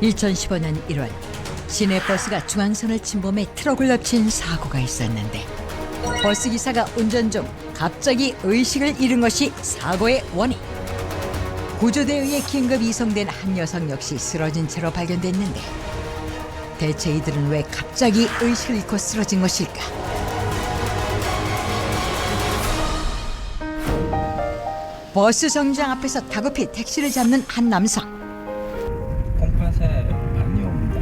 2015년 1월 시내버스가 중앙선을 침범해 트럭을 덮친 사고가 있었는데 버스 기사가 운전 중 갑자기 의식을 잃은 것이 사고의 원인. 구조대에 의해 긴급 이송된 한 여성 역시 쓰러진 채로 발견됐는데 대체 이들은 왜 갑자기 의식을 잃고 쓰러진 것일까? 버스 정류장 앞에서 다급히 택시를 잡는 한 남성. 콩팥에 많이 옵니다.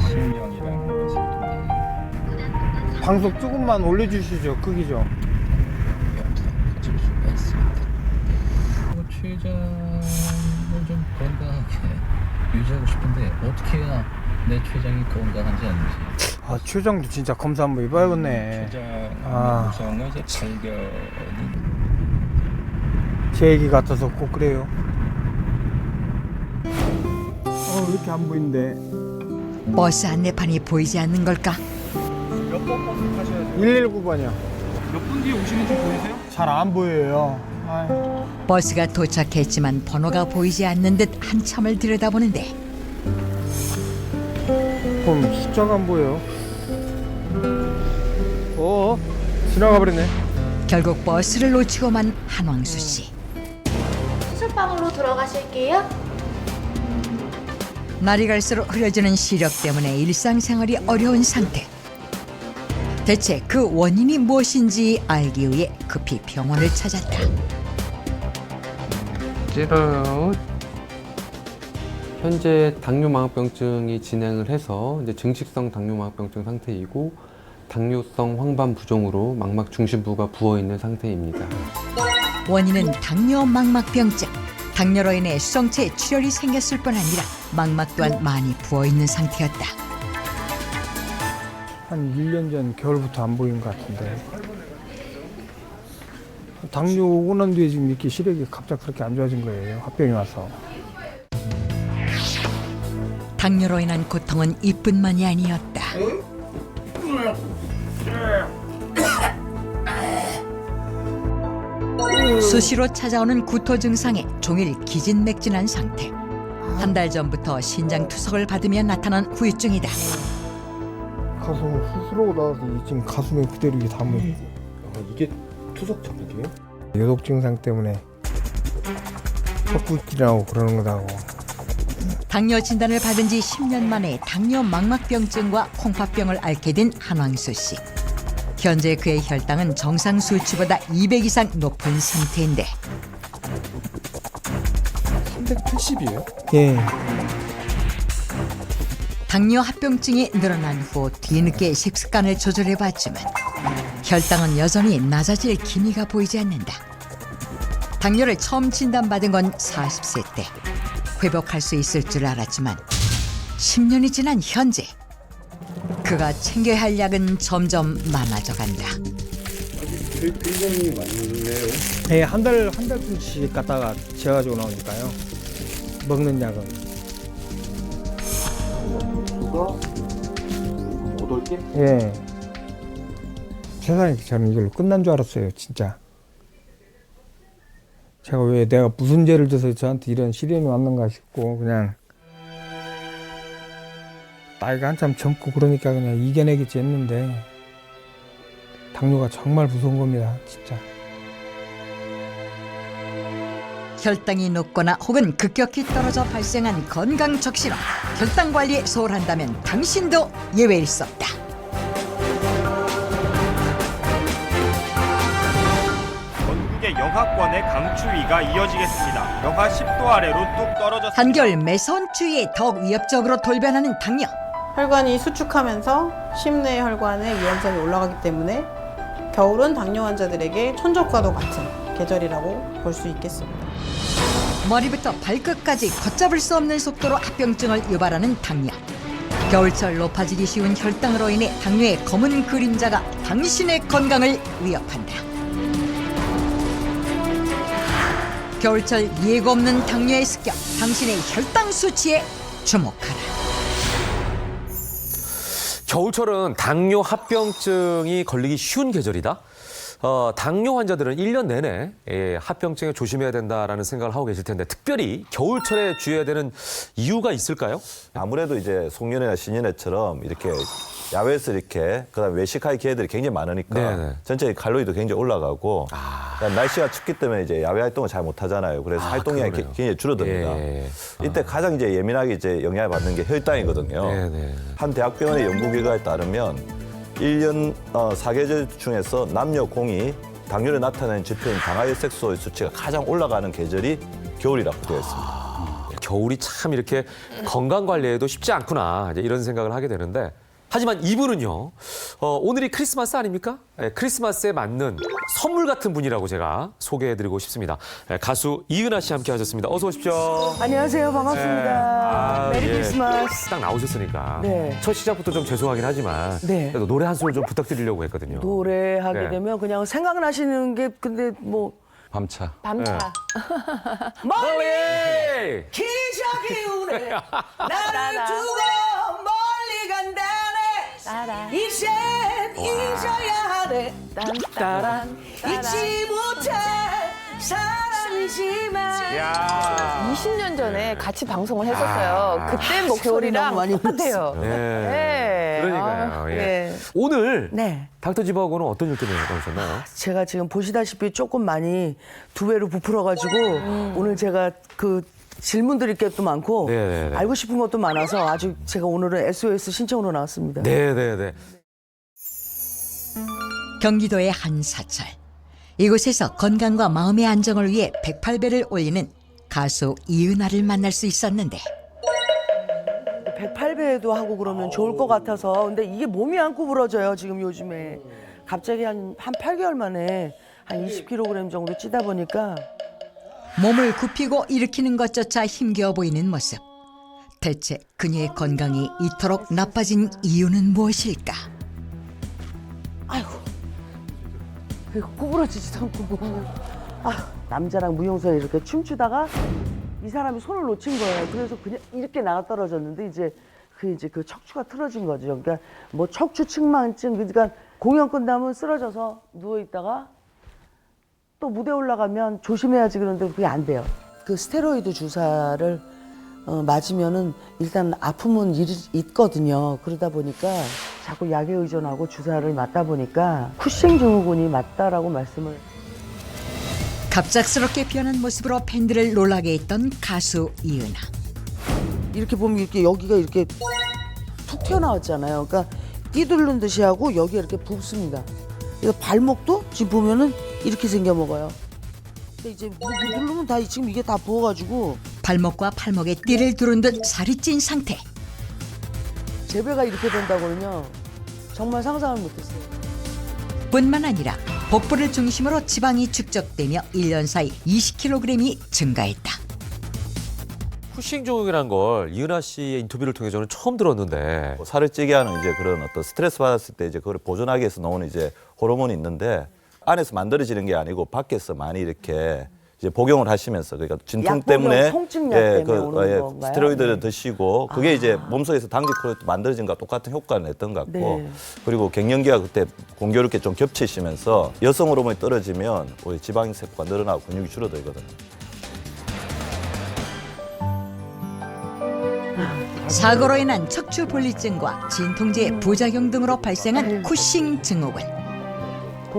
신명이라는 것을 통해 방송 조금만 올려주시죠. 크기 좀. 줄 수가 있습니다. 췌장을 좀 건강하게 유지하고 싶은데 어떻게 해야 내 췌장이 건강한지 아닌지. 아, 췌장도 진짜 검사 한번 해봐야겠네. PCR 구성은 이제 발견이 제 얘기 같아서 꼭 그래요. 왜 이렇게 안 보이는데? 버스 안내판이 보이지 않는 걸까? 몇 번 버스 타셔야 돼요? 119번이요. 몇 분 뒤에 오시는지 보이세요? 잘 안 보여요. 버스가 도착했지만 번호가 보이지 않는 듯 한참을 들여다보는데 그럼 숫자가 안 보여. 지나가 버리네. 결국 버스를 놓치고 만 한왕수 씨. 수술방으로 들어가실게요. 날이 갈수록 흐려지는 시력 때문에 일상생활이 어려운 상태. 대체 그 원인이 무엇인지 알기 위해 급히 병원을 찾았다. 찌러요. 현재 당뇨망악병증이 진행을 해서 이제 증식성 당뇨망악병증 상태이고 당뇨성 황반 부종으로 망막 중심부가 부어 있는 상태입니다. 원인은 당뇨 망막병증. 당뇨로 인해 수정체에 출혈이 생겼을 뿐 아니라 망막 또한 많이 부어 있는 상태였다. 한 1년 전 겨울부터 안 보이는 것 같은데. 당뇨 오고 난 뒤에 지금 이렇게 시력이 갑자기 그렇게 안 좋아진 거예요. 합병이 와서. 당뇨로 인한 고통은 이뿐만이 아니었다. 수시로 찾아오는 구토 증상에 종일 기진맥진한 상태. 한 달 전부터 신장 투석을 받으며 나타난 후유증이다. 가슴을 수술하고 나서 지금 가슴에 그대로 이게 담을. 이게 투석 자국이에요? 요독 증상 때문에 헛구질하고 그러는 거다고. 당뇨 진단을 받은 지 10년 만에 당뇨 망막병증과 콩팥병을 앓게 된 한왕수 씨. 현재 그의 혈당은 정상 수치보다 200 이상 높은 상태인데 380이에요? 예. 당뇨 합병증이 늘어난 후 뒤늦게 식습관을 조절해봤지만 혈당은 여전히 낮아질 기미가 보이지 않는다. 당뇨를 처음 진단받은 건 40세 때. 회복할 수 있을 줄 알았지만 10년이 지난 현재 그가 챙겨야 할 약은 점점 많아져 간다. 굉장히 많네요. 예, 한 달쯤씩 갖다가 재가지고 나오니까요. 먹는 약은. 수가 8개? 예. 세상에 저는 이걸로 끝난 줄 알았어요, 진짜. 제가 왜 내가 무슨 죄를 져서 저한테 이런 시련이 왔는가 싶고 그냥 나이가 한참 젊고 그러니까 그냥 이겨내겠지 했는데 당뇨가 정말 무서운 겁니다, 진짜. 혈당이 높거나 혹은 급격히 떨어져 발생한 건강 적신호, 혈당 관리에 소홀한다면 당신도 예외일 수 없다. 전국의 영하권의 강추위가 이어지겠습니다. 영하 10도 아래로 뚝 떨어졌습니다. 한겨울 매서운 추위에 더욱 위협적으로 돌변하는 당뇨. 혈관이 수축하면서 심내 혈관의 위험성이 올라가기 때문에 겨울은 당뇨 환자들에게 천적과도 같은 계절이라고 볼 수 있겠습니다. 머리부터 발끝까지 걷잡을 수 없는 속도로 합병증을 유발하는 당뇨. 겨울철 높아지기 쉬운 혈당으로 인해 당뇨의 검은 그림자가 당신의 건강을 위협한다. 겨울철 예고 없는 당뇨의 습격, 당신의 혈당 수치에 주목하라. 겨울철은 당뇨 합병증이 걸리기 쉬운 계절이다. 당뇨 환자들은 1년 내내 합병증에 조심해야 된다라는 생각을 하고 계실 텐데 특별히 겨울철에 주의해야 되는 이유가 있을까요? 아무래도 이제 송년회나 신년회처럼 이렇게 야외에서 이렇게 그다음에 외식할 기회들이 굉장히 많으니까 네네. 전체 칼로리도 굉장히 올라가고 그다음에 날씨가 춥기 때문에 이제 야외 활동을 잘 못하잖아요. 그래서 활동량이 그러네요. 굉장히 줄어듭니다. 예. 이때 가장 이제 예민하게 이제 영향을 받는 게 혈당이거든요. 네네. 한 대학병원의 연구 결과에 따르면 1년 4계절 중에서 남녀 공이 당뇨를 나타내는 지표인 당화혈색소의 수치가 가장 올라가는 계절이 겨울이라고 되어 있습니다. 겨울이 참 이렇게 건강 관리에도 쉽지 않구나 이제 이런 생각을 하게 되는데 하지만 이분은요 오늘이 크리스마스 아닙니까? 크리스마스에 맞는 선물 같은 분이라고 제가 소개해드리고 싶습니다. 가수 이은하 씨 함께 하셨습니다. 어서 오십시오. 안녕하세요. 반갑습니다. 메리 크리스마스. 딱 나오셨으니까 네. 첫 시작부터 좀 죄송하긴 하지만 네. 그래도 노래 한 소절 좀 부탁드리려고 했거든요. 노래하게 네. 되면 그냥 생각나시는 게 근데 뭐 밤차. 밤차. 멀리! 기적이 오네 나를 두고 멀리 간다네 이젠 잊어야 하네 따란. 잊지 못할 사람이지만 20년 전에 같이 방송을 했었어요. 그때 목소리랑 너무 많이 똑같아요. 네. 네. 그러니까요. 예. 네. 오늘 네. 닥터지바하고는 어떤 일 때문에 나오셨나요? 제가 지금 보시다시피 조금 많이 두 배로 부풀어가지고 오늘 제가 그 질문드릴 게 또 많고 네네네. 알고 싶은 것도 많아서 아주 제가 오늘은 SOS 신청으로 나왔습니다. 네네네. 경기도의 한 사찰. 이곳에서 건강과 마음의 안정을 위해 108배를 올리는 가수 이은하를 만날 수 있었는데 108배도 하고 그러면 좋을 것 같아서 근데 이게 몸이 안 구부러져요 지금 요즘에 갑자기 한 8개월 만에 한 20kg 정도 찌다 보니까 몸을 굽히고 일으키는 것조차 힘겨워 보이는 모습. 대체 그녀의 건강이 이토록 나빠진 이유는 무엇일까? 아이고 구부러지지도 않고 몸을 남자랑 무용사에 이렇게 춤추다가 이 사람이 손을 놓친 거예요. 그래서 그냥 이렇게 나가 떨어졌는데 이제 그 척추가 틀어진 거죠. 그러니까 뭐 척추 측만증 그러니까 공연 끝나면 쓰러져서 누워 있다가 또 무대 올라가면 조심해야지 그러는데 그게 안 돼요. 그 스테로이드 주사를 맞으면은 일단 아픔은 있거든요. 그러다 보니까 자꾸 약에 의존하고 주사를 맞다 보니까 쿠싱 증후군이 맞다라고 말씀을. 갑작스럽게 변한 모습으로 팬들을 놀라게 했던 가수 이은하. 이렇게 보면 이렇게 여기가 이렇게 툭 튀어나왔잖아요. 그러니까 띠두른 듯이 하고 여기 이렇게 붓습니다. 그래서 발목도 지금 보면은 이렇게 생겨 먹어요. 근데 이제 누르면 다 지금 이게 다 부어가지고 발목과 팔목에 띠를 두른 듯 살이 찐 상태. 제 배가 이렇게 된다고는요. 정말 상상을 못했어요. 뿐만 아니라 복부를 중심으로 지방이 축적되며 1년 사이 20kg이 증가했다. 쿠싱 증후군이라는 걸 이은하 씨의 인터뷰를 통해 저는 처음 들었는데 살을 찌게 하는 이제 그런 어떤 스트레스 받았을 때 이제 그걸 보존하기 위해서 나오는 이제 호르몬이 있는데 안에서 만들어지는 게 아니고 밖에서 많이 이렇게 이제 복용을 하시면서 그러니까 진통 약 복용, 때문에 통증약 때문에 오는 건가요? 스테로이드를 네. 드시고 그게 이제 몸속에서 당직 콜레스테롤 만들어진 것과 똑같은 효과를 냈던 것 같고 네. 그리고 갱년기가 그때 공교롭게 좀 겹치시면서 여성 호르몬이 떨어지면 오히려 지방 세포가 늘어나고 근육이 줄어들거든요. 사고로 인한 척추 분리증과 진통제 부작용 등으로 발생한 쿠싱 증후군.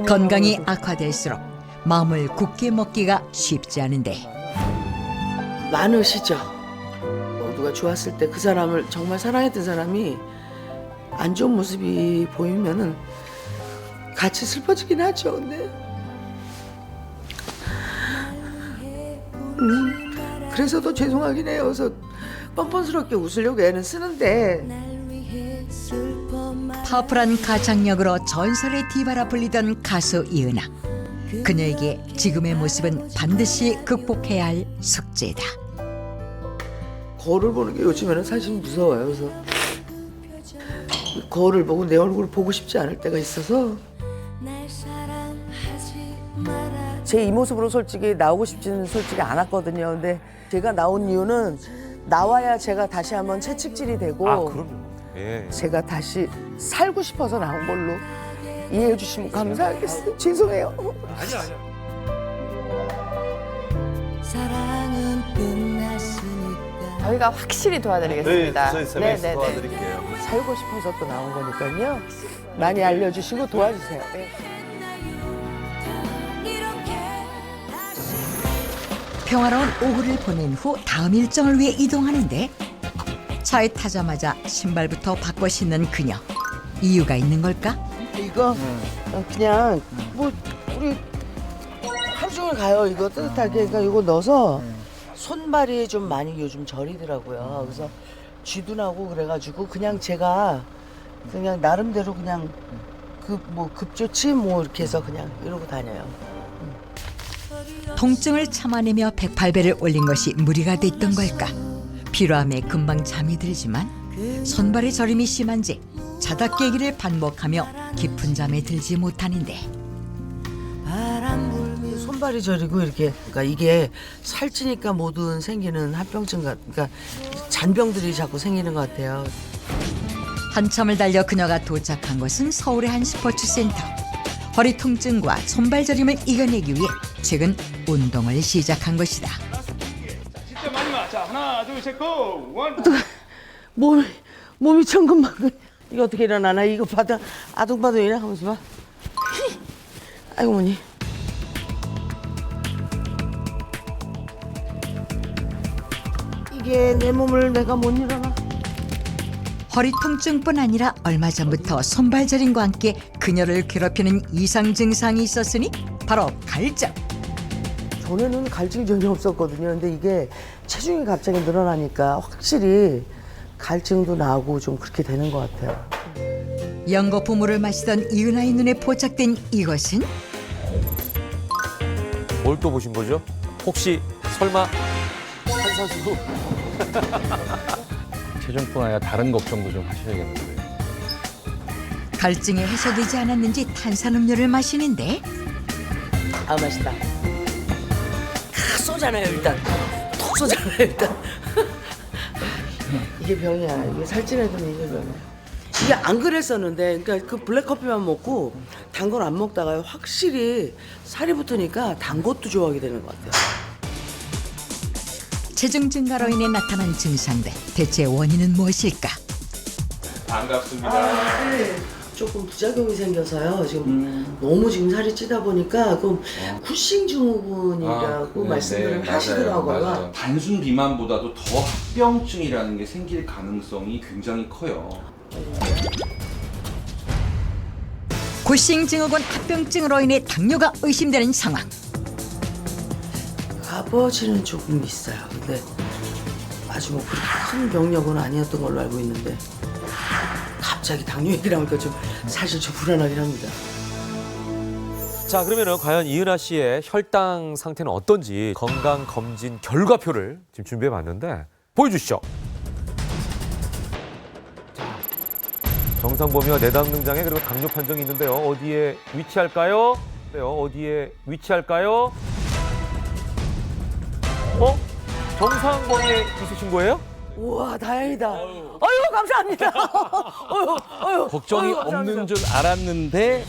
건강이 악화될수록 마음을 굳게 먹기가 쉽지 않은데 많으시죠. 누가 좋았을 때 그 사람을 정말 사랑했던 사람이 안 좋은 모습이 보이면은 같이 슬퍼지긴 하죠. 근데 그래서 더 죄송하긴 해요. 그래서 뻔뻔스럽게 웃으려고 애는 쓰는데 파워풀한 가창력으로 전설의 디바라 불리던 가수 이은하. 그녀에게 지금의 모습은 반드시 극복해야 할 숙제다. 거울을 보는 게 요즘에는 사실 무서워요. 그래서 거울을 보고 내 얼굴을 보고 싶지 않을 때가 있어서 제 이 모습으로 솔직히 나오고 싶지는 솔직히 않았거든요. 근데 제가 나온 이유는 나와야 제가 다시 한번 채찍질이 되고 그럼요. 예. 제가 다시 살고 싶어서 나온 걸로 이해해 주시면 감사하겠어요. 죄송해요. 저희가 확실히 도와드리겠습니다. 저희 세미스 도와드릴게요. 살고 싶어서 또 나온 거니까요. 많이 알려주시고 도와주세요. 네. 평화로운 오후를 보낸 후 다음 일정을 위해 이동하는데 차에 타자마자 신발부터 바꿔 신는 그녀. 이유가 있는 걸까? 이거 그냥 뭐 우리 하루 종일 가요. 이거 뜨뜻하게. 그러니까 이거 넣어서 손발이 좀 많이 요즘 저리더라고요. 그래서 쥐도 그래가지고 그냥 제가 그냥 나름대로 그냥 그 뭐 급조치 뭐 이렇게 해서 그냥 이러고 다녀요. 통증을 참아내며 108배를 올린 것이 무리가 됐던 걸까? 피로함에 금방 잠이 들지만 손발의 저림이 심한지 자다 깨기를 반복하며 깊은 잠에 들지 못하는데 손발이 저리고 이렇게 그러니까 이게 살찌니까 뭐든 생기는 합병증 그러니까 잔병들이 자꾸 생기는 것 같아요. 한참을 달려 그녀가 도착한 곳은 서울의 한 스포츠 센터. 허리 통증과 손발 저림을 이겨내기 위해 최근 운동을 시작한 것이다. 진짜 많이 와. 자, 하나, 둘, 셋, 고! 원. 몸이 천근만근. 이거 어떻게 일어나나? 이거 받아 아둥바둥이나 하면서 봐. 아이고 어머니. 이게 내 몸을 내가 못 일어나. 허리 통증뿐 아니라 얼마 전부터 손발 저림과 함께 그녀를 괴롭히는 이상 증상이 있었으니 바로 갈증. 전에는 갈증이 전혀 없었거든요. 근데 이게 체중이 갑자기 늘어나니까 확실히 갈증도 나고 좀 그렇게 되는 것 같아요. 연고 부물을 마시던 이은아의 눈에 포착된 이것은 뭘 또 보신 거죠? 혹시 설마 탄산수? 체중뿐 아니라 다른 걱정도 좀 하셔야겠는데. 갈증이 해소되지 않았는지 탄산음료를 마시는데 아 맛있다. 쏘잖아요 일단. 톡 쏘잖아요 일단. 이게 병이야. 이게 살찐 애들은 이게 병이야. 이게 안 그랬었는데, 그러니까 그 블랙커피만 먹고 단 걸 안 먹다가 확실히 살이 붙으니까 단 것도 좋아하게 되는 것 같아요. 체중 증가로 인해 나타난 증상들 대체 원인은 무엇일까? 반갑습니다. 네. 조금 부작용이 생겨서요. 지금 너무 지금 살이 찌다 보니까 그 쿠싱 증후군이라고 말씀들을 하시더라고요. 단순 비만보다도 더 합병증이라는 게 생길 가능성이 굉장히 커요. 쿠싱 증후군 합병증으로 인해 당뇨가 의심되는 상황. 아버지는 조금 있어요. 근데 아주 뭐 그렇게 큰 병력은 아니었던 걸로 알고 있는데 갑자기 당뇨 얘기를 하니까 좀 사실 좀 불안하긴 합니다. 자, 그러면은 과연 이은아 씨의 혈당 상태는 어떤지 건강 검진 결과표를 지금 준비해 봤는데 보여주시죠. 정상범위와 내당 등장에 그리고 당뇨 판정이 있는데요. 어디에 위치할까요? 어디에 위치할까요? 정상 범위에 있으신 거예요? 우와 다행이다. 어유 감사합니다. 어유 걱정이 없는 줄 알았는데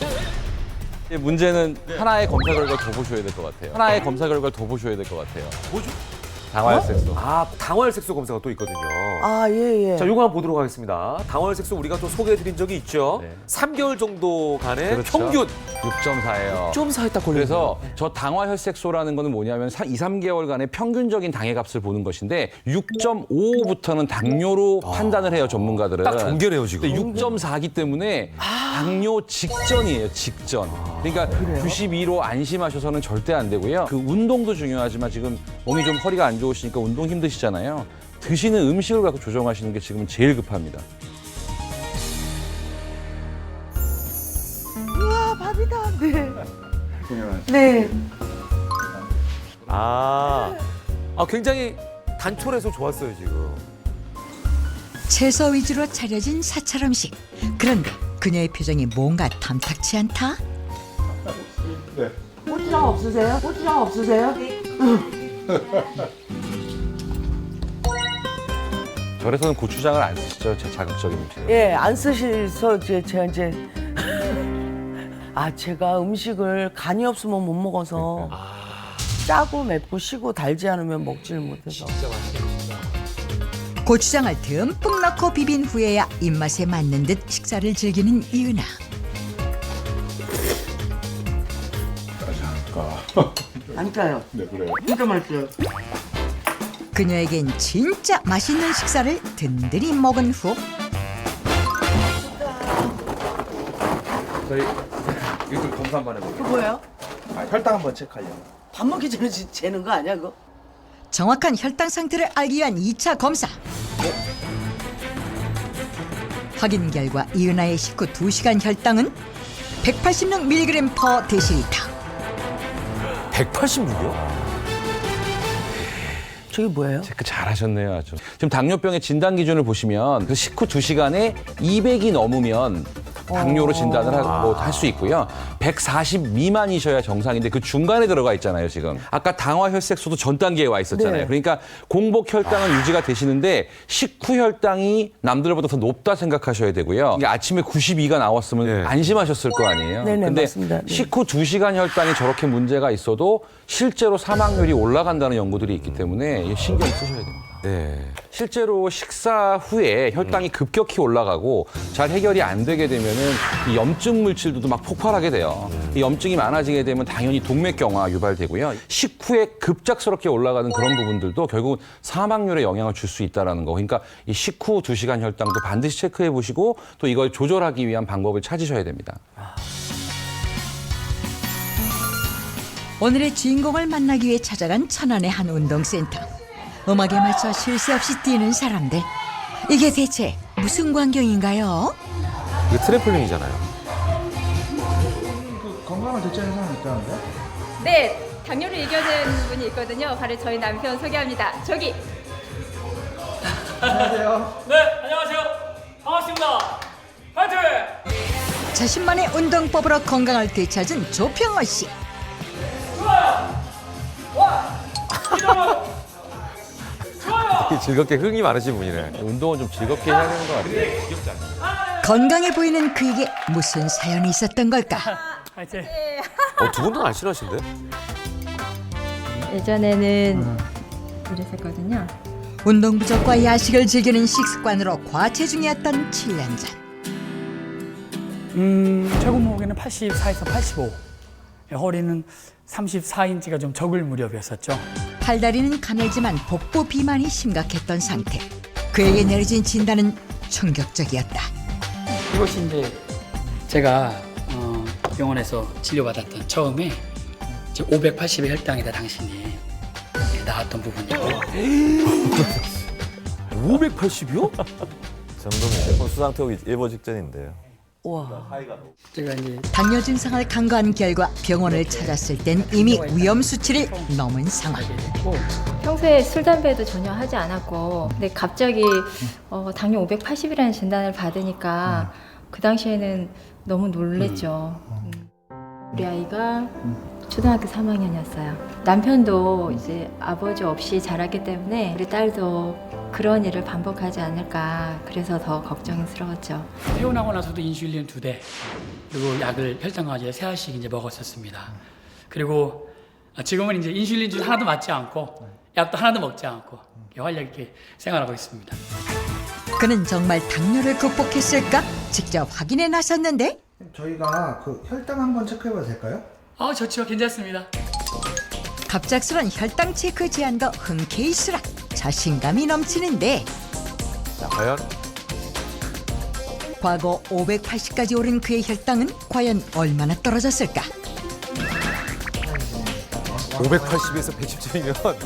문제는 하나의 검사 결과를 더 보셔야 될 것 같아요. 하나의 검사 결과를 더 보셔야 될 것 같아요. 뭐죠? 당화혈색소. 아, 당화혈색소 검사가 또 있거든요. 아 예. 자, 요거 한번 보도록 하겠습니다. 당화혈색소 우리가 또 소개해드린 적이 있죠. 네. 3개월 정도간의 그렇죠. 평균 6.4예요. 6.4에 딱 걸려요. 그래서 저 당화혈색소라는 거는 뭐냐면 2, 3개월간의 평균적인 당의 값을 보는 것인데 6.5부터는 당뇨로 판단을 해요, 전문가들은. 딱 경계네요, 지금. 근데 6.4기 때문에 당뇨 직전이에요, 직전. 그러니까 92로 안심하셔서는 절대 안 되고요. 그 운동도 중요하지만 지금 몸이 좀 허리가 안 좋으시니까 운동 힘드시잖아요. 드시는 음식을 갖고 조정하시는 게 지금 제일 급합니다. 우와 밥이다. 네. 네. 굉장히 단촐해서 좋았어요, 지금. 채소 위주로 차려진 사찰 음식. 그런데 그녀의 표정이 뭔가 탐탁치 않다. 고추장 없으세요? 고추장 없으세요? 절에서는 고추장을 안 쓰시죠, 제 자극적인 음식. 예, 안 쓰셔서 제가 이제 아, 제가 음식을 간이 없으면 못 먹어서 짜고 맵고 시고 달지 않으면 먹지를 못해서. 고추장을 듬뿍 넣고 비빈 후에야 입맛에 맞는 듯 식사를 즐기는 이은아. 안 짜요. 네, 그래요. 진짜 맛있어요. 그녀에겐 진짜 맛있는 식사를 든든히 먹은 후 저희 이거 좀 검사 한번 해볼게요. 그거 뭐예요? 혈당 한번 체크하려고. 밥 먹기 전에 재는 거 아니야, 그거? 정확한 혈당 상태를 알기 위한 2차 검사. 확인 결과 이은아의 식후 2시간 혈당은 186mg/dL. 186이요? 저게 뭐예요? 체크 잘하셨네요, 아주. 지금 당뇨병의 진단 기준을 보시면 그 식후 2시간에 200이 넘으면 당뇨로 진단을 할 수 있고요. 140 미만이셔야 정상인데 그 중간에 들어가 있잖아요, 지금. 아까 당화 혈색소도 전 단계에 와 있었잖아요. 네. 그러니까 공복 혈당은 유지가 되시는데 식후 혈당이 남들보다 더 높다 생각하셔야 되고요. 이게 아침에 92가 나왔으면 안심하셨을 거 아니에요. 네네, 근데 맞습니다. 네. 식후 2시간 혈당이 저렇게 문제가 있어도 실제로 사망률이 올라간다는 연구들이 있기 때문에 신경 쓰셔야 됩니다. 네. 실제로 식사 후에 혈당이 급격히 올라가고 잘 해결이 안 되게 되면은 이 염증 물질들도 막 폭발하게 돼요. 이 염증이 많아지게 되면 당연히 동맥경화 유발되고요. 식후에 급작스럽게 올라가는 그런 부분들도 결국은 사망률에 영향을 줄 수 있다는 거. 그러니까 이 식후 2시간 혈당도 반드시 체크해 보시고 또 이걸 조절하기 위한 방법을 찾으셔야 됩니다. 오늘의 주인공을 만나기 위해 찾아간 천안의 한 운동센터. 음악에 맞춰 쉴 새 없이 뛰는 사람들. 이게 대체 무슨 광경인가요? 이거 트램폴린이잖아요. 건강을 되찾는 사람 있다는데? 네, 당뇨를 이겨낸 분이 있거든요. 바로 저희 남편 소개합니다. 저기. 안녕하세요. 네, 안녕하세요. 반갑습니다. 파이팅! 자신만의 운동법으로 건강을 되찾은 조평호 씨. 좋아요. 와, 기다려. 좋아요. 즐겁게 흥이 많으신 분이네. 운동은 좀 즐겁게 해야 되는 것 같아요. 건강해 보이는 그에게 무슨 사연이 있었던 걸까? 파이팅. 두 분도 날씬하신데? 예전에는 이랬었거든요. 운동 부족과 야식을 즐기는 식습관으로 과체중이었던 7년 전. 최고 무게는 84에서 85. 허리는 34인치가 좀 적을 무렵이었었죠. 팔다리는 가늘지만 복부 비만이 심각했던 상태. 그에게 내려진 진단은 충격적이었다. 이것이 이제 제가 병원에서 진료받았던 처음에 580의 혈당이다 당신이 나왔던 부분이고. 580이요? 정도면 혼수상태 오기 예보 직전인데요. 와. 제가 이제 당뇨 증상을 간과한 결과 병원을 찾았을 땐 이미 위험 수치를 넘은 상황. 평소에 술, 담배도 전혀 하지 않았고 근데 갑자기 당뇨 580이라는 진단을 받으니까 그 당시에는 너무 놀랬죠. 우리 아이가 초등학교 3학년이었어요. 남편도 이제 아버지 없이 자랐기 때문에 우리 딸도 그런 일을 반복하지 않을까 그래서 더 걱정스러웠죠. 태어나고 나서도 인슐린 2대 그리고 약을 혈당과제 3알씩 이제 먹었었습니다. 그리고 지금은 이제 인슐린 주 하나도 맞지 않고 약도 하나도 먹지 않고 활력 있게 생활하고 있습니다. 그는 정말 당뇨를 극복했을까? 직접 확인에 나섰는데 저희가 그 혈당 한번 체크해봐도 될까요? 좋죠. 괜찮습니다. 갑작스런 혈당 체크 제안도 흔쾌히 수락. 자신감이 넘치는데 자, 과연? 과거 580까지 오른 그의 혈당은 과연 얼마나 떨어졌을까? 580에서 110점이면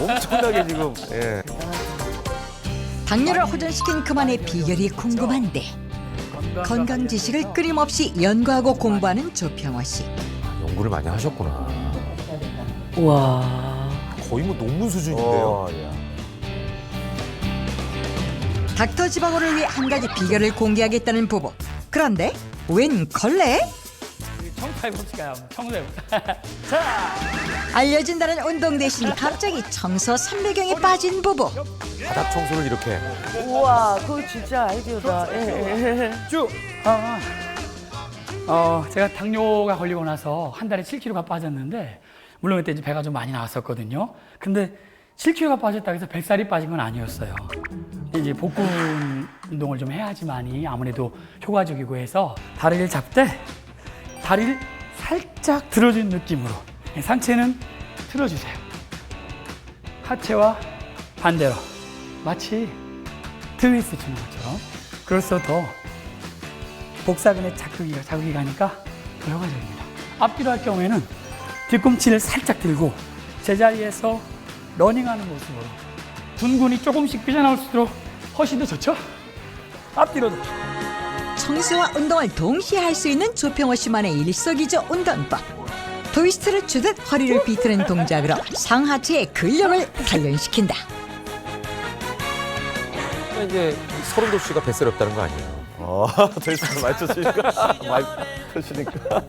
엄청나게 지금. 예. 당뇨를 호전시킨 그만의 비결이 궁금한데 건강 지식을 끊임없이 연구하고 공부하는 조평호 씨. 연구를 많이 하셨구나. 와. 거의 뭐 논문 수준인데요. 닥터 지방호를 위해 한 가지 비결을 공개하겠다는 부부. 그런데 웬 걸레? 청소해봅시다. 알려진다는 운동 대신 갑자기 청소 삼매경에 빠진 부부. 바닥 청소를 이렇게. 우와, 그거 진짜 아이디어다. 예. 쭉. 제가 당뇨가 걸리고 나서 한 달에 7kg가 빠졌는데 물론 그때 이제 배가 좀 많이 나왔었거든요. 근데 7kg가 빠졌다고 해서 뱃살이 빠진 건 아니었어요. 이제 복근 운동을 좀 해야지만이 아무래도 효과적이고 해서 다리를 잡되 다리를 살짝 들어준 느낌으로 상체는 틀어주세요. 하체와 반대로 마치 트위스트 치는 것처럼. 그래서 더 복사근에 자극이 가니까 더 효과적입니다. 앞뒤로 할 경우에는 뒤꿈치를 살짝 들고 제자리에서 러닝하는 모습으로 둔근이 조금씩 삐져나올수록 훨씬 더 좋죠? 앞뒤로도. 청소와 운동을 동시에 할 수 있는 조평호 씨만의 일석이조 운동법. 트위스트를 추듯 허리를 비트는 동작으로 상하체의 근력을 단련시킨다. 이제 서른도 씨가 뱃살이 없다는 거 아니에요? 트위스트 많이 쳤으니까. 많이 쳤으니까.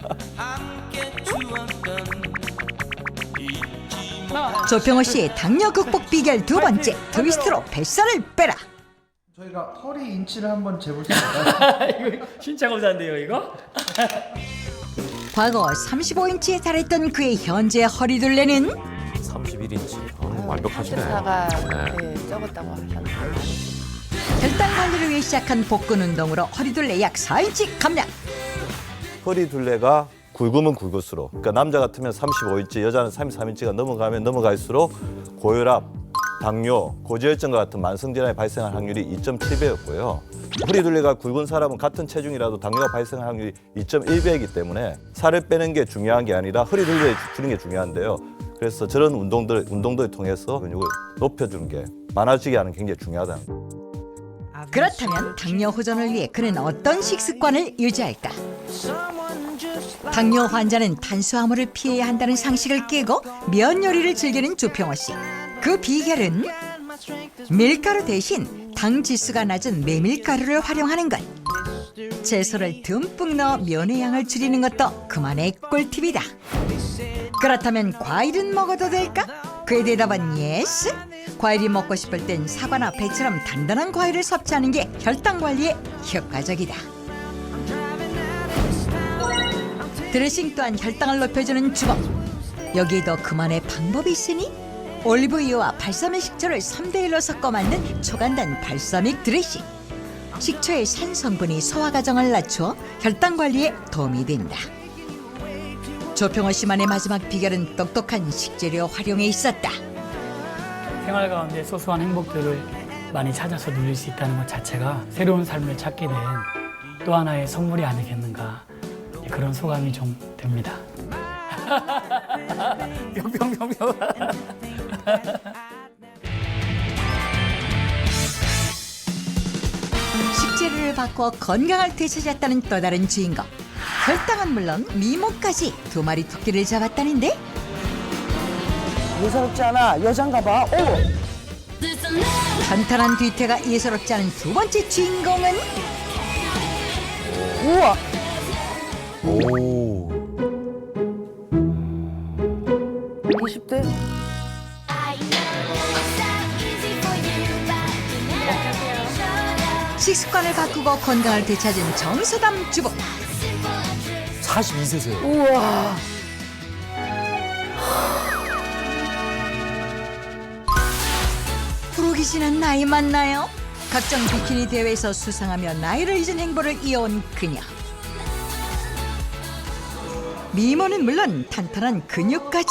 조평호 씨의 당뇨 극복 비결 두 번째, 트위스트로 뱃살을 빼라. 저희가 허리 인치를 한번 재볼 수 있을까요? 이거 신체 검사인데요, 이거? 과거 35인치에 달했던 그의 현재 허리둘레는 31인치. 완벽하시네. 사가 적었다고 하셨는데. 혈당 관리를 위해 시작한 복근 운동으로 허리둘레 약 4인치 감량. 허리 둘레가 굵으면 굵을수록, 그러니까 남자 같으면 35인치, 여자는 33인치가 넘어가면 넘어갈수록 고혈압, 당뇨, 고지혈증과 같은 만성질환이 발생할 확률이 2.7배였고요. 허리 둘레가 굵은 사람은 같은 체중이라도 당뇨가 발생할 확률이 2.1배이기 때문에 살을 빼는 게 중요한 게 아니라 허리 둘레를 줄이는 게 중요한데요. 그래서 저런 운동들을 통해서 근육을 높여주는 게, 많아지게 하는 게 굉장히 중요하다는 거예요. 그렇다면 당뇨 호전을 위해 그는 어떤 식습관을 유지할까? 당뇨 환자는 탄수화물을 피해야 한다는 상식을 깨고 면 요리를 즐기는 조평호 씨. 그 비결은 밀가루 대신 당 지수가 낮은 메밀가루를 활용하는 것. 채소를 듬뿍 넣어 면의 양을 줄이는 것도 그만의 꿀팁이다. 그렇다면 과일은 먹어도 될까? 그의 대답은 예스. 과일이 먹고 싶을 땐 사과나 배처럼 단단한 과일을 섭취하는 게 혈당 관리에 효과적이다. 드레싱 또한 혈당을 높여주는 주법. 여기에도 그만의 방법이 있으니 올리브유와 발사믹 식초를 3대1로 섞어 만든 초간단 발사믹 드레싱. 식초의 산 성분이 소화 과정을 낮추어 혈당 관리에 도움이 된다. 조평호 씨만의 마지막 비결은 똑똑한 식재료 활용에 있었다. 생활 가운데 소소한 행복들을 많이 찾아서 누릴 수 있다는 것 자체가 새로운 삶을 찾게 된 또 하나의 선물이 아니겠는가, 그런 소감이 좀 듭니다. 뿅뿅뿅뿅. 식재료를 바꿔 건강을 되찾았다는 또 다른 주인공. 혈당은 물론 미모까지 두 마리 토끼를 잡았다는데? 예사롭지 않아. 여잔가 봐. 탄탄한 뒤태가 예사롭지 않은 두 번째 주인공은 우와. 오. 20대? 식습관을 바꾸고 건강을 되찾은 정서담 주부. 42세세요. 우와. 부록이 지난 나이 맞나요? 각종 비키니 대회에서 수상하며 나이를 잊은 행보를 이어온 그녀. 미모는 물론 탄탄한 근육까지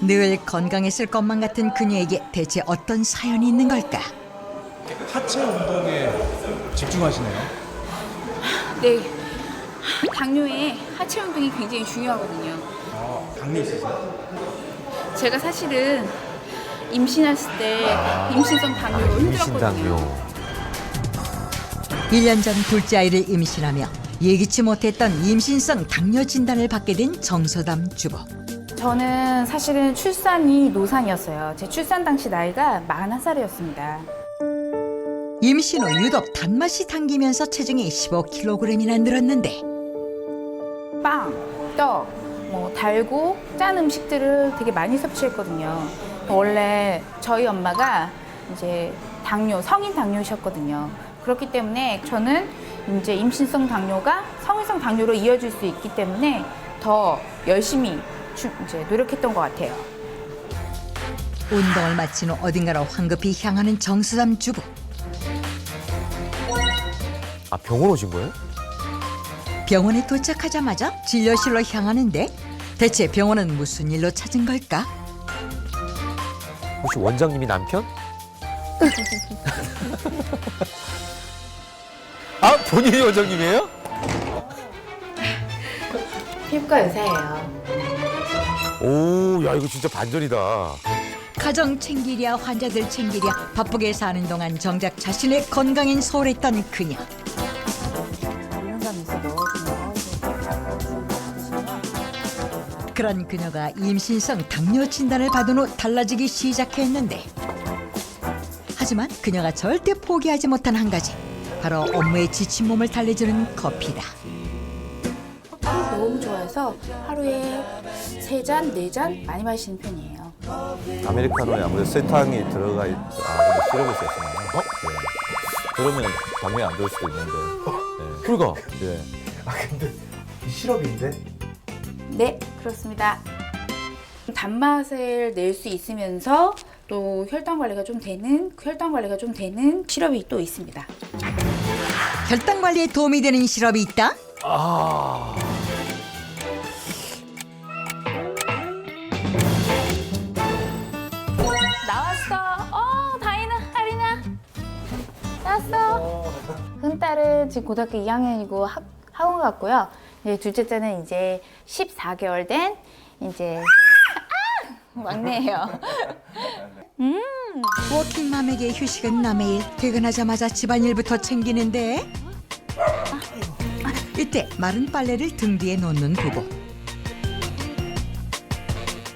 늘 건강했을 것만 같은 그녀에게 대체 어떤 사연이 있는 걸까? 하체 운동에 집중하시네요. 네, 당뇨에 하체 운동이 굉장히 중요하거든요. 당뇨 있으세요? 제가 사실은 임신했을 때 임신성 당뇨로 힘들었거든요. 1년 전 둘째 아이를 임신하며 예기치 못했던 임신성 당뇨 진단을 받게 된 정서담 주부. 저는 사실은 출산이 노산이었어요. 제 출산 당시 나이가 41살이었습니다. 임신 후 유독 단맛이 당기면서 체중이 15kg이나 늘었는데 빵, 떡, 달고 짠 음식들을 되게 많이 섭취했거든요. 원래 저희 엄마가 이제 성인 당뇨이셨거든요. 그렇기 때문에 저는 이제 임신성 당뇨가 성인성 당뇨로 이어질 수 있기 때문에 더 열심히 이제 노력했던 것 같아요. 운동을 마친 후 어딘가로 황급히 향하는 정수담 주부. 아, 병원 오신 거예요? 병원에 도착하자마자 진료실로 향하는데 대체 병원은 무슨 일로 찾은 걸까? 혹시 원장님이 남편? 아, 본인이 원장님이에요? 피부과 의사예요. 오, 야, 이거 진짜 반전이다. 가정 챙기랴 환자들 챙기랴 바쁘게 사는 동안 정작 자신의 건강엔 소홀했던 그녀. 그런 그녀가 임신성 당뇨 진단을 받은 후 달라지기 시작했는데 하지만 그녀가 절대 포기하지 못한 한 가지 바로 업무에 지친 몸을 달래주는 커피다. 커피를 너무 좋아해서 하루에 3잔, 4잔 많이 마시는 편이에요. 아메리카노에 아무래도 설탕이 들어가 시럽이 있었잖아요. 그러면 당뇨에 안 좋을 수도 있는데. 그러니까. 네. 근데 시럽인데? 네, 그렇습니다. 단맛을 낼 수 있으면서 또 혈당 관리가 좀 되는 시럽이 또 있습니다. 혈당 관리에 도움이 되는 시럽이 있다? 아. 나왔어. 다이나, 아리나. 나왔어. 큰 딸은 지금 고등학교 2학년이고 학원 갔고요. 이제 둘째 딸은 이제 14개월 된 이제 막내예요. 워킹맘에게 휴식은 남의 일. 퇴근하자마자 집안일부터 챙기는데 이때 마른 빨래를 등 뒤에 놓는 부부.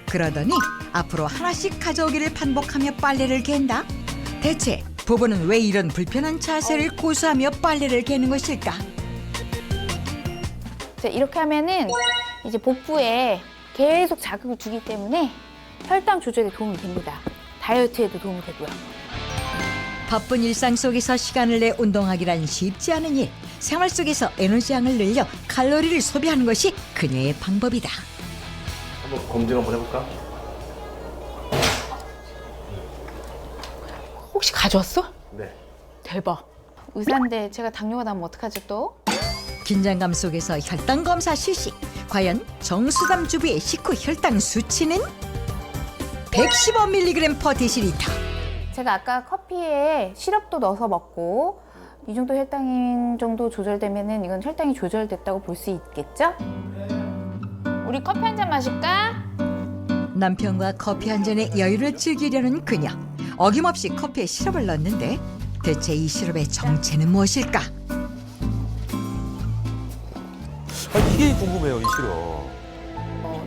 그러더니 앞으로 하나씩 가져오기를 반복하며 빨래를 갠다. 대체 부부는 왜 이런 불편한 자세를 고수하며 빨래를 개는 것일까? 이렇게 하면은 이제 복부에 계속 자극을 주기 때문에 혈당 조절에 도움이 됩니다. 다이어트에도 도움이 되고요. 바쁜 일상 속에서 시간을 내 운동하기란 쉽지 않은 일. 생활 속에서 에너지량을 늘려 칼로리를 소비하는 것이 그녀의 방법이다. 한번 검증 한번 해볼까? 혹시 가져왔어? 네. 대박. 의사인데 제가 당뇨가 나면 어떡하죠 또? 긴장감 속에서 혈당 검사 실시. 과연 정수담 주부의 식후 혈당 수치는 115mg/dl. 제가 아까 커피에 시럽도 넣어서 먹고 이 정도 혈당인 정도 조절되면은 이건 혈당이 조절됐다고 볼 수 있겠죠? 우리 커피 한 잔 마실까? 남편과 커피 한 잔의 여유를 즐기려는 그녀. 어김없이 커피에 시럽을 넣는데 대체 이 시럽의 정체는 무엇일까? 아, 이게 궁금해요, 이 시럽.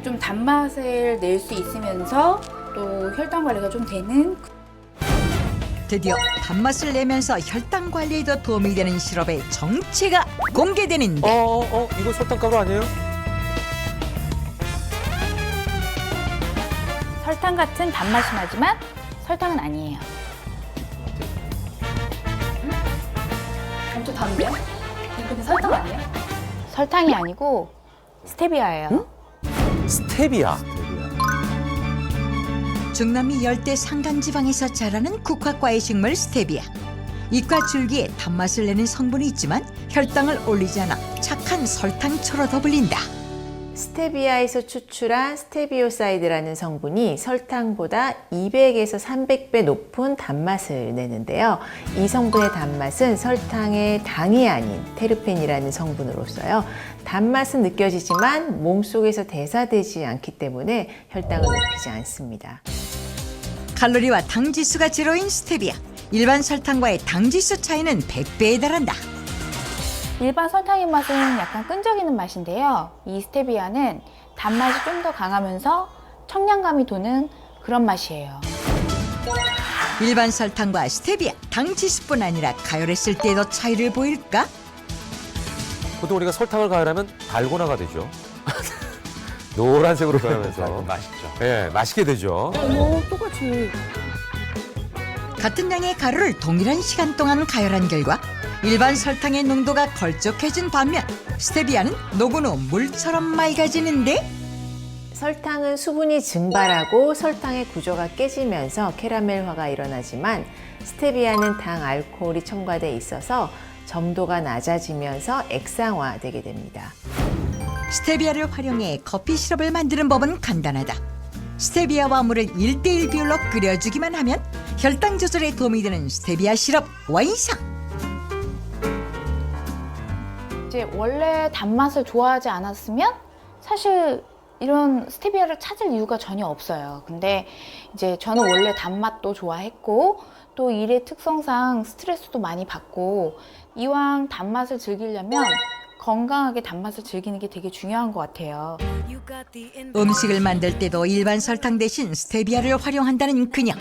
좀 단맛을 낼 수 있으면서 또 혈당 관리가 좀 되는 드디어 단맛을 내면서 혈당 관리에도 도움이 되는 시럽의 정체가 공개되는데 이거 설탕가루 아니에요? 설탕 같은 단맛이 나지만 설탕은 아니에요. 엄청 단데요? 근데 설탕 아니에요? 설탕이 아니고 스테비아예요. 스테비아. 중남미 열대 산간지방에서 자라는 국화과의 식물 스테비아. 잎과 줄기에 단맛을 내는 성분이 있지만 혈당을 올리지 않아 착한 설탕초로 더불린다. 스테비아에서 추출한 스테비오사이드라는 성분이 설탕보다 200에서 300배 높은 단맛을 내는데요. 이 성분의 단맛은 설탕의 당이 아닌 테르펜이라는 성분으로서요. 단맛은 느껴지지만 몸속에서 대사되지 않기 때문에 혈당을 높이지 않습니다. 칼로리와 당 지수가 제로인 스테비아. 일반 설탕과의 당 지수 차이는 100배에 달한다. 일반 설탕의 맛은 약간 끈적이는 맛인데요. 이 스테비아는 단맛이 좀 더 강하면서 청량감이 도는 그런 맛이에요. 일반 설탕과 스테비아, 당 지수뿐 아니라 가열했을 때도 차이를 보일까? 보통 우리가 설탕을 가열하면 달고나가 되죠. 노란색으로 변하면서 맛있죠. 네, 맛있게 되죠. 똑같이. 같은 양의 가루를 동일한 시간 동안 가열한 결과 일반 설탕의 농도가 걸쭉해진 반면 스테비아는 녹은 후 물처럼 맑아지는데 설탕은 수분이 증발하고 설탕의 구조가 깨지면서 캐러멜화가 일어나지만 스테비아는 당 알코올이 첨가돼 있어서 점도가 낮아지면서 액상화되게 됩니다. 스테비아를 활용해 커피 시럽을 만드는 법은 간단하다. 스테비아와 물을 1:1 비율로 끓여주기만 하면 혈당 조절에 도움이 되는 스테비아 시럽 완성! 이제 원래 단맛을 좋아하지 않았으면 사실 이런 스테비아를 찾을 이유가 전혀 없어요. 근데 이제 저는 원래 단맛도 좋아했고 또 일의 특성상 스트레스도 많이 받고 이왕 단맛을 즐기려면 건강하게 단맛을 즐기는 게 되게 중요한 것 같아요. 음식을 만들 때도 일반 설탕 대신 스테비아를 활용한다는 그녀.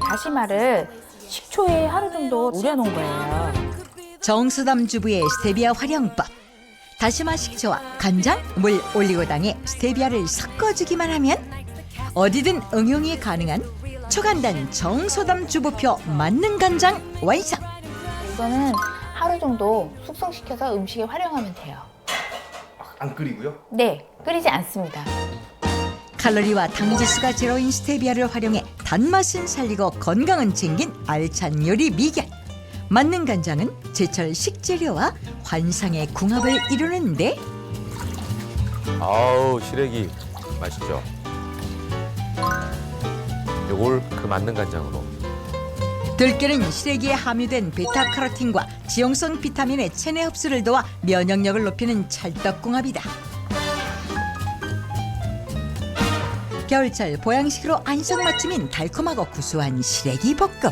다시마를 식초에 하루 정도 우려놓은 거예요. 정수담 주부의 스테비아 활용법. 다시마 식초와 간장, 물, 올리고당에 스테비아를 섞어주기만 하면 어디든 응용이 가능한 초간단 정소담 주부표 만능 간장 완성. 이거는 하루 정도 숙성시켜서 음식에 활용하면 돼요. 안 끓이고요? 네, 끓이지 않습니다. 칼로리와 당지수가 제로인 스테비아를 활용해 단맛은 살리고 건강은 챙긴 알찬 요리 비결. 만능 간장은 제철 식재료와 환상의 궁합을 이루는데 아우 시래기 맛있죠. 요걸 그 만능 간장으로. 들깨는 시래기에 함유된 베타카로틴과 지용성 비타민의 체내 흡수를 도와 면역력을 높이는 찰떡궁합이다. 겨울철 보양식으로 안성맞춤인 달콤하고 구수한 시래기 볶음.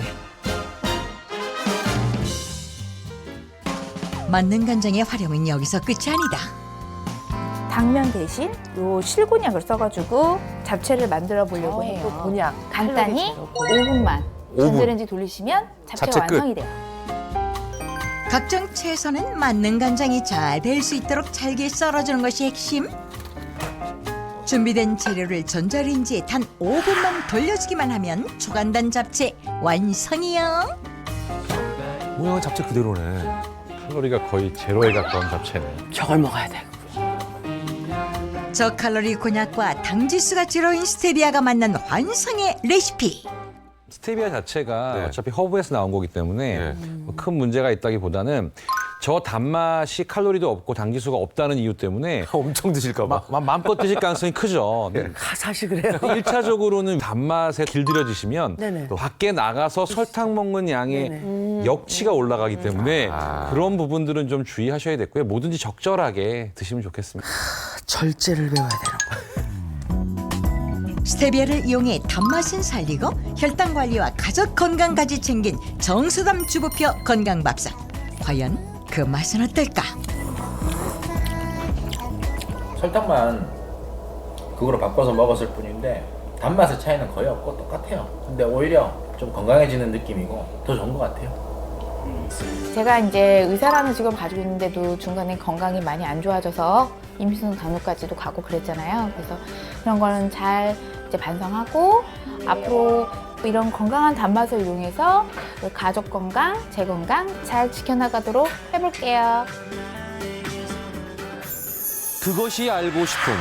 만능 간장의 활용은 여기서 끝이 아니다. 당면 대신 요 실곤약을 써가지고 잡채를 만들어 보려고 해요. 또 곤약. 간단히 5분만 5분. 전자레인지 돌리시면 잡채가 잡채 끝. 완성이 돼요. 각종 채소는 만능 간장이 잘 될 수 있도록 잘게 썰어주는 것이 핵심. 준비된 재료를 전자레인지에 단 5분만 돌려주기만 하면 초간단 잡채 완성이요. 모양은 잡채 그대로네. 칼로리가 거의 제로에 가까운 잡채네. 저걸 먹어야 돼. 저칼로리 곤약과 당지수가 제로인 스테비아가 만난 환상의 레시피. 스테비아 자체가 네. 어차피 허브에서 나온 거기 때문에 뭐큰 문제가 있다기보다는 저 단맛이 칼로리도 없고 당지수가 없다는 이유 때문에 엄청 드실까 봐. 마음껏 드실 가능성이 크죠. 사실 그래요. 1차적으로는 단맛에 길들여지시면 네네. 밖에 나가서 설탕 먹는 양의 네네. 역치가 올라가기 때문에 그런 부분들은 좀 주의하셔야 됐고요. 뭐든지 적절하게 드시면 좋겠습니다. 절제를 배워야 되는 거야. 스테비아를 이용해 단맛은 살리고 혈당 관리와 가족 건강까지 챙긴 정수담 주부표 건강밥상. 과연 그 맛은 어떨까? 설탕만 그거로 바꿔서 먹었을 뿐인데 단맛의 차이는 거의 없고 똑같아요. 근데 오히려 좀 건강해지는 느낌이고 더 좋은 것 같아요. 제가 이제 의사라는 직업을 가지고 있는데도 중간에 건강이 많이 안 좋아져서 임신 당뇨까지도 가고 그랬잖아요. 그래서 그런 거는 잘 이제 반성하고 앞으로 이런 건강한 단맛을 이용해서 가족 건강, 제 건강 잘 지켜나가도록 해볼게요. 그것이 알고 싶은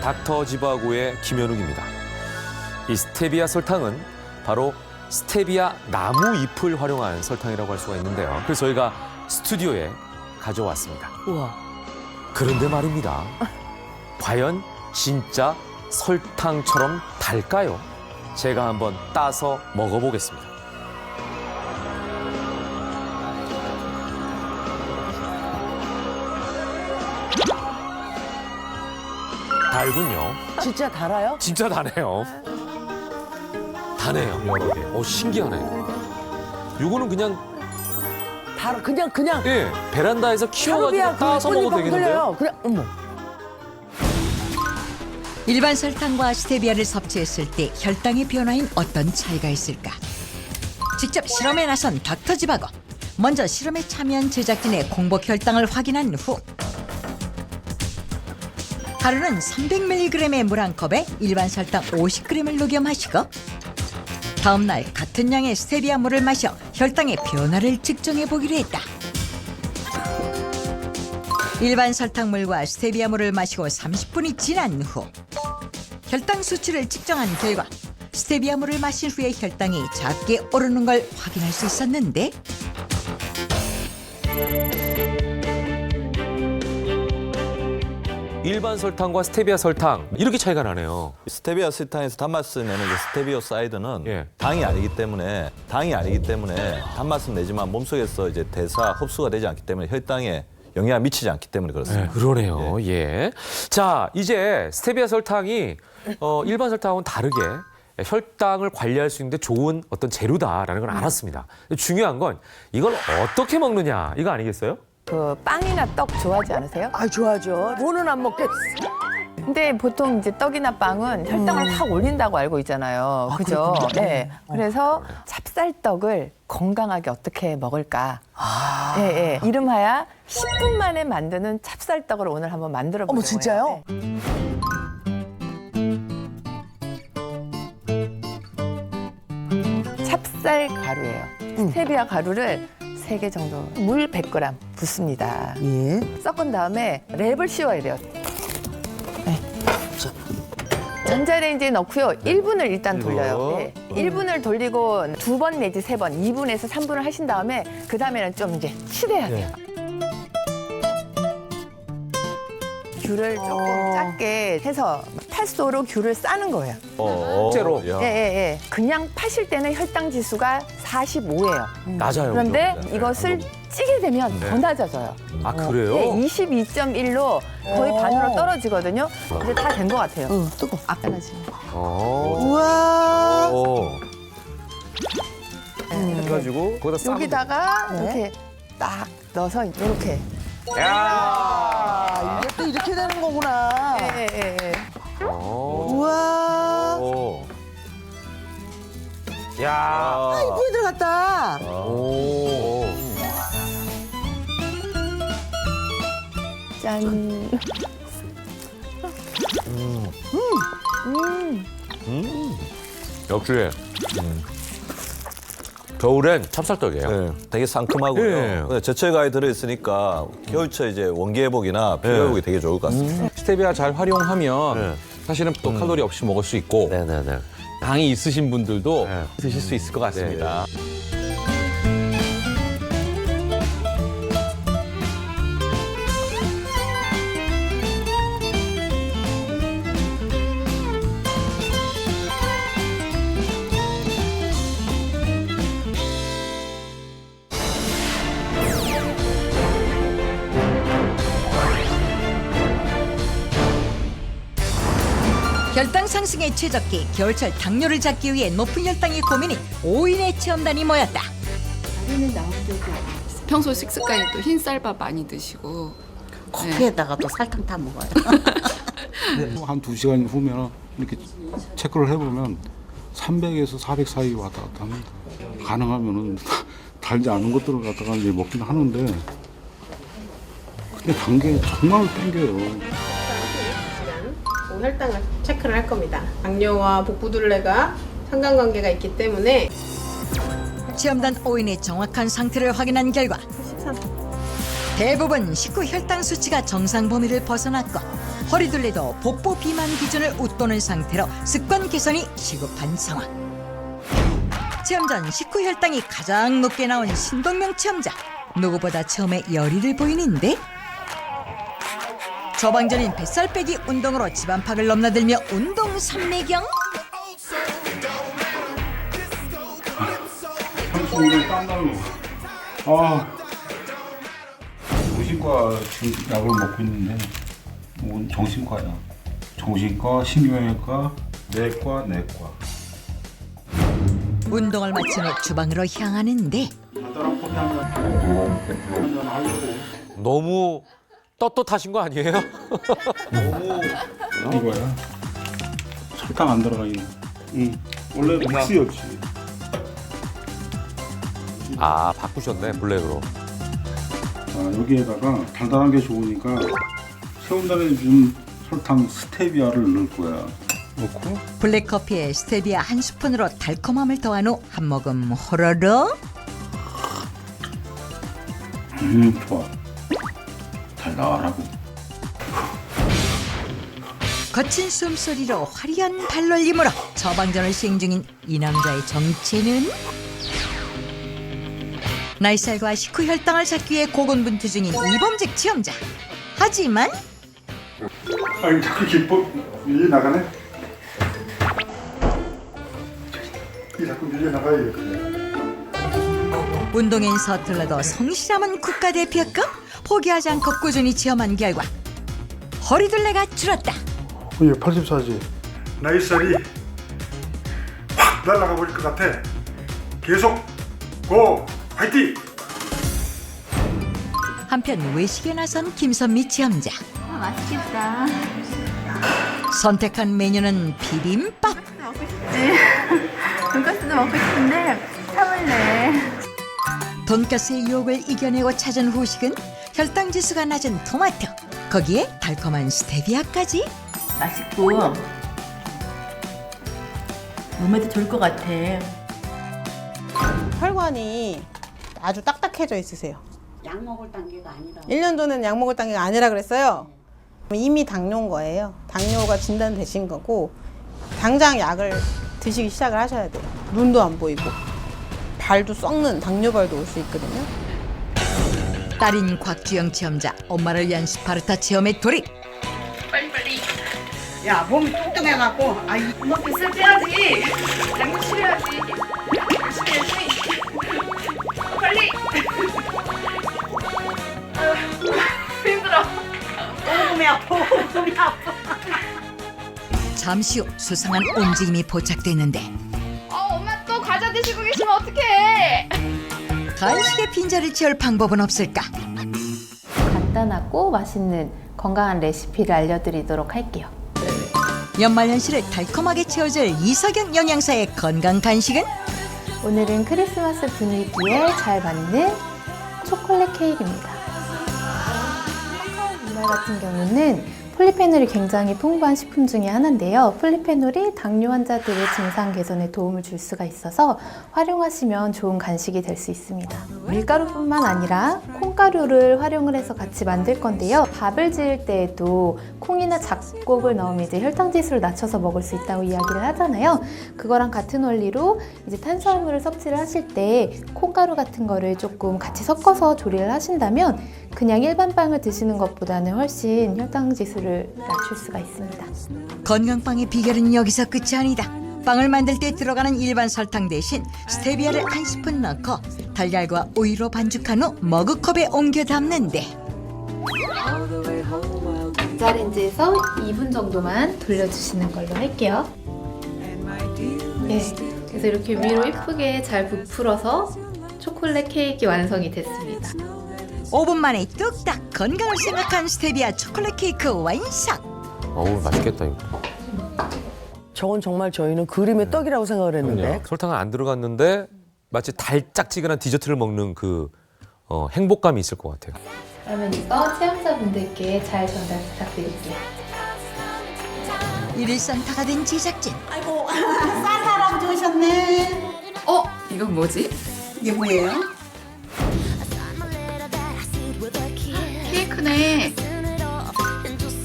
닥터 지바고의 김현욱입니다. 이 스테비아 설탕은 바로 스테비아 나무 잎을 활용한 설탕이라고 할 수가 있는데요. 그래서 저희가 스튜디오에 가져왔습니다. 우와. 그런데 말입니다. 과연 진짜 설탕처럼 달까요? 제가 한번 따서 먹어보겠습니다. 달군요. 진짜 달아요? 진짜 다네요. 다네요. 여러 개. 신기하네. 요거는 그냥 그냥. 예, 베란다에서 키워가지고 따서 먹어도 되겠는데요? 그냥 어머. 일반 설탕과 스테비아를 섭취했을 때 혈당의 변화엔 어떤 차이가 있을까? 직접 실험에 나선 닥터 지바고. 먼저 실험에 참여한 제작진의 공복 혈당을 확인한 후 하루는 300mg의 물 한 컵에 일반 설탕 50g을 녹여 마시고 다음 날 같은 양의 스테비아 물을 마셔 혈당의 변화를 측정해 보기로 했다. 일반 설탕물과 스테비아물을 마시고 30분이 지난 후 혈당 수치를 측정한 결과 스테비아물을 마신 후에 혈당이 작게 오르는 걸 확인할 수 있었는데 일반 설탕과 스테비아 설탕 이렇게 차이가 나네요. 스테비아 설탕에서 단맛을 내는 그 스테비오사이드는 당이 아니기 때문에 단맛은 내지만 몸속에서 이제 대사 흡수가 되지 않기 때문에 혈당에 영향을 미치지 않기 때문에 그렇습니다. 그러네요. 예. 자, 이제 스테비아 설탕이 일반 설탕하고는 다르게 혈당을 관리할 수 있는데 좋은 어떤 재료다라는 걸 알았습니다. 중요한 건 이걸 어떻게 먹느냐 이거 아니겠어요? 그 빵이나 떡 좋아하지 않으세요? 아, 좋아하죠. 뭐는 안 먹겠어. 근데 보통 이제 떡이나 빵은 혈당을 확 올린다고 알고 있잖아요. 그죠? 네. 그래서 찹쌀떡을 건강하게 어떻게 먹을까? 예, 예. 이름하여 10분 만에 만드는 찹쌀떡을 오늘 한번 만들어 보려고 어머, 진짜요? 해요. 네. 찹쌀 가루예요. 스테비아 가루를 3개 정도 물 100g 붓습니다. 예. 섞은 다음에 랩을 씌워야 돼요. 네. 전자레인지에 넣고요. 1분을 일단 돌려요. 네. 1분을 돌리고 2번 내지 3번, 2분에서 3분을 하신 다음에 그 다음에는 좀 이제 치대야 돼요. 귤을 조금 작게 해서 팥소로 귤을 싸는 거예요. 실제로? 예, 예, 예. 그냥 파실 때는 혈당 지수가 45예요. 낮아요. 그런데 그죠? 이것을 찌게 되면 더 낮아져요. 아, 그래요? 네, 22.1로 거의 반으로 떨어지거든요. 이제 다 된 것 같아요. 뜨거. 아까나지. 우와. 해가지고 거기다 싸. 여기다가 이렇게 딱 넣어서 이렇게. 야, 이게 또 이렇게 되는 거구나. 예, 예, 예. 우와. 야. 아, 이쁘게 들어갔다. 짠. 역시. 겨울엔 찹쌀떡이에요. 네, 되게 상큼하고요. 예. 제철 과일 들어있으니까 겨울철 이제 원기 회복이나 피 회복이 되게 좋을 것 같습니다. 스테비아 잘 활용하면 사실은 또 칼로리 없이 먹을 수 있고 당이 있으신 분들도 드실 수 있을 것 같습니다. 혈당 상승의 최적기 겨울철 당뇨를 잡기 위해 높은 혈당이 고민인 5인의 체험단이 모였다. 다리는 나온 적이 없어요. 평소 식습관이 또 흰쌀밥 많이 드시고 커피에다가 또 설탕 타 먹어요. 한 2시간 후면 이렇게 체크를 해보면 300에서 400 사이 왔다 갔다 합니다. 가능하면은 달지 않은 것들을 갖다가 이제 먹긴 하는데 근데 단 게 정말 땡겨요. 혈당을 체크를 할 겁니다. 당뇨와 복부둘레가 상관관계가 있기 때문에 체험단 5인의 정확한 상태를 확인한 결과 대부분 식후 혈당 수치가 정상 범위를 벗어났고 허리둘레도 복부 비만 기준을 웃도는 상태로 습관 개선이 시급한 상황. 체험 전 식후 혈당이 가장 높게 나온 신동명 체험자. 누구보다 처음에 열의를 보이는데 처방전인 뱃살 빼기 운동으로 지방팍을 넘나들며 운동 삼매경. 상수를 딴다는 거. 아, 정신과 지금 약을 먹고 있는데 정신과야. 정신과, 신경외과, 내과, 내과. 운동을 마친 후 주방으로 향하는데 너무 떳떳하신 거 아니에요? 이거야. 설탕 안 들어가 있는. 원래 믹스였지. 아, 바꾸셨네 블랙으로. 자, 여기에다가 달달한 게 좋으니까 체험단에 준 설탕 스테비아를 넣을 거야. 넣고 블랙커피에 스테비아 한 스푼으로 달콤함을 더한 후 한 모금 호로록. 좋아. 잘 나와라고. 거친 숨소리로 화려한 발놀림으로 처방전을 시행 중인 이 남자의 정체는? 나이살과 식후 혈당을 찾기 위해 고군분투 중인 이범직 체험자. 하지만 아니 자꾸 기뻐 밀려 나가네. 이 자꾸 밀려 나가요. 운동엔 서툴러도 성실함은 국가대표급. 포기하지 않고 꾸준히 체험한 결과 허리둘레가 줄었다. 이게 84지. 나이살이 확 날아가 버릴 것 같아. 계속 고 화이팅! 한편 외식에 나선 김선미 체험자. 맛있겠다. 선택한 메뉴는 비빔밥. 먹고 싶지. 돈가스도 먹고 싶은데 참을래. 돈가스의 유혹을 이겨내고 찾은 후식은 혈당 지수가 낮은 토마토. 거기에 달콤한 스테비아까지. 맛있고 몸에도 좋을 것 같아. 혈관이 아주 딱딱해져 있으세요. 약 먹을 단계가 아니라. 1년 전에는 약 먹을 단계가 아니라 그랬어요. 이미 당뇨인 거예요. 당뇨가 진단되신 거고 당장 약을 드시기 시작을 하셔야 돼요. 눈도 안 보이고 발도 썩는 당뇨발도 올 수 있거든요. 딸인 곽주영 체험자. 엄마를 위한 스파르타 체험에 돌입. 빨리빨리. 야 몸이 뚱뚱해갖고 이렇게 술 빼야지. 당뇨 치료해야지. 열심히 열심히. 빨리. 힘들어. 몸이 아파. 몸이 아파. 잠시 후 수상한 움직임이 포착됐는데 엄마 또 과자 드시고 계시면 어떡해. 간식의 빈자리를 채울 방법은 없을까? 간단하고 맛있는 건강한 레시피를 알려드리도록 할게요. 연말연시를 달콤하게 채워줄 이석영 영양사의 건강 간식은? 오늘은 크리스마스 분위기에 잘 맞는 초콜릿 케이크입니다. 카카오 분말 같은 경우는 폴리페놀이 굉장히 풍부한 식품 중에 하나인데요. 폴리페놀이 당뇨 환자들의 증상 개선에 도움을 줄 수가 있어서 활용하시면 좋은 간식이 될 수 있습니다. 밀가루뿐만 아니라 콩가루를 활용을 해서 같이 만들 건데요. 밥을 지을 때에도 콩이나 잡곡을 넣으면 이제 혈당 지수를 낮춰서 먹을 수 있다고 이야기를 하잖아요. 그거랑 같은 원리로 이제 탄수화물을 섭취를 하실 때 콩가루 같은 거를 조금 같이 섞어서 조리를 하신다면 그냥 일반 빵을 드시는 것보다는 훨씬 혈당 지수를 낮출 수가 있습니다. 건강빵의 비결은 여기서 끝이 아니다. 빵을 만들 때 들어가는 일반 설탕 대신 스테비아를 한 스푼 넣고 달걀과 오이로 반죽한 후 머그컵에 옮겨 담는데 전자레인지에서 2분 정도만 돌려주시는 걸로 할게요. 네, 그래서 이렇게 위로 예쁘게 잘 부풀어서 초콜릿 케이크 완성이 됐습니다. 5분 만에 뚝딱 건강을 생각한 스테비아 초콜릿 케이크 완성. 어우 맛있겠다 이거. 저건 정말 저희는 그림의 떡이라고 생각을 했는데. 그럼요. 설탕은 안 들어갔는데 마치 달짝지근한 디저트를 먹는 그 행복감이 있을 것 같아요. 그러면 이거 체험자분들께 잘 전달 부탁드릴게요. 일일산타가 된 제작진. 아이고 싼 사람 주셨네. 이건 뭐지? 이게 뭐예요? 케이크네.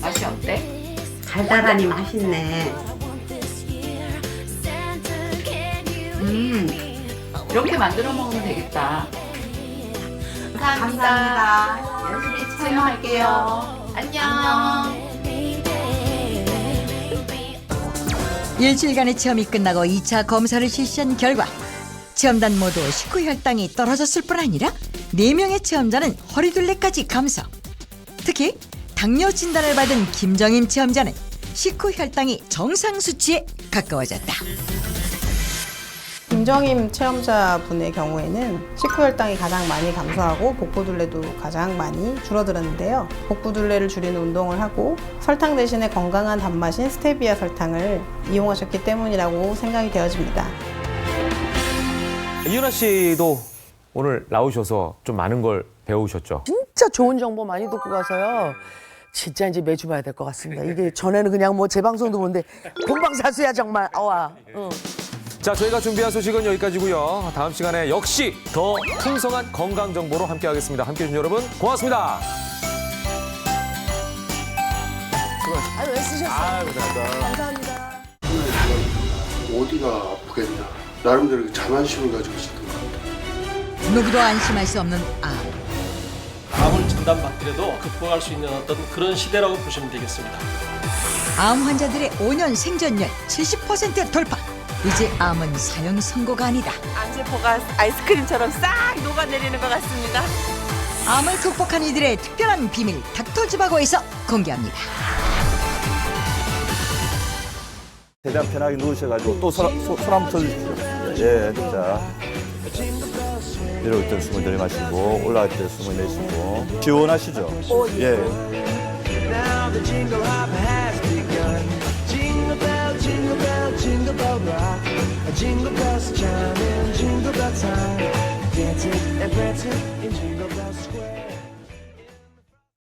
맛이 어때? 달달하니 맛있네. 이렇게 만들어 먹으면 되겠다. 감사합니다. 열심히 체험할게요. 안녕. 일주일간의 체험이 끝나고 2차 검사를 실시한 결과 체험단 모두 식후 혈당이 떨어졌을 뿐 아니라 4명의 체험자는 허리둘레까지 감소. 특히 당뇨 진단을 받은 김정임 체험자는 식후 혈당이 정상 수치에 가까워졌다. 김정임 체험자분의 경우에는 식후 혈당이 가장 많이 감소하고 복부둘레도 가장 많이 줄어들었는데요. 복부둘레를 줄이는 운동을 하고 설탕 대신에 건강한 단맛인 스테비아 설탕을 이용하셨기 때문이라고 생각이 되어집니다. 이윤아 씨도 오늘 나오셔서 좀 많은 걸 배우셨죠? 진짜 좋은 정보 많이 듣고 가서요. 진짜 이제 매주 봐야 될 것 같습니다. 이게 전에는 그냥 뭐 재방송도 보는데 본방사수야 정말. 자, 저희가 준비한 소식은 여기까지고요. 다음 시간에 역시 더 풍성한 건강 정보로 함께하겠습니다. 함께해 주신 여러분 고맙습니다. 아유, 애쓰셨어요. 고생하셨다. 감사합니다. 어디가 아프겠냐. 나름대로 자만심을 가지고 있었던 것 같아요. 누구도 안심할 수 없는 암. 암을 진단받더라도 극복할 수 있는 어떤 그런 시대라고 보시면 되겠습니다. 암 환자들의 5년 생존율 70% 돌파. 이제 암은 사형 선고가 아니다. 암세포가 아이스크림처럼 싹 녹아내리는 것 같습니다. 암을 극복한 이들의 특별한 비밀 닥터지바고에서 공개합니다. 최대한 편하게 누우셔가지고 또 손 한번 쳐주십시오. 예, 자. 내려올 때 숨을 들이마시고 올라갈 때 숨을 내쉬고. 시원하시죠? 예. Now the jingle hop has begun. Jingle bell, jingle bell, jingle bell rock. Jingle bells chime in jingle bell time. Dancing and prancing in Jingle Bell Square.